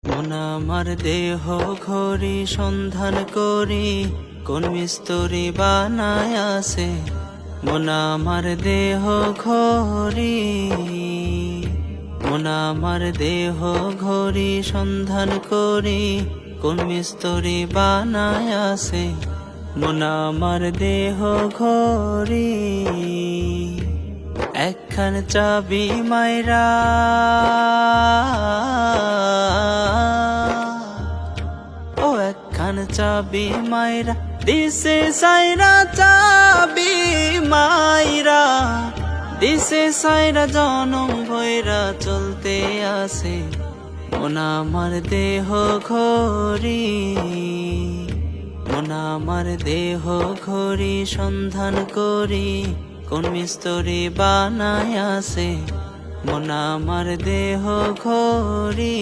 মন আমার দেহ ঘড়ি সন্ধান করি, কোন মিস্ত্রি বানায় আছে। মন আমার দেহ ঘড়ি, মন আমার দেহ ঘড়ি সন্ধান করি, কোন মিস্ত্রি বানায় আছে। মন আমার দেহ ঘড়ি একখান চাবি মাইরা, ও একখান চাবি মাইরা দিছে সাইরা, চাবি মাইরা দিছে সাইরা, জনম ভৈরা চলতে আসে। মন আমার দেহ ঘড়ি, মন আমার দেহ ঘড়ি সন্ধান করি, কোন মিস্ত্রি বানায় আছে। মন আমার দেহ ঘড়ি।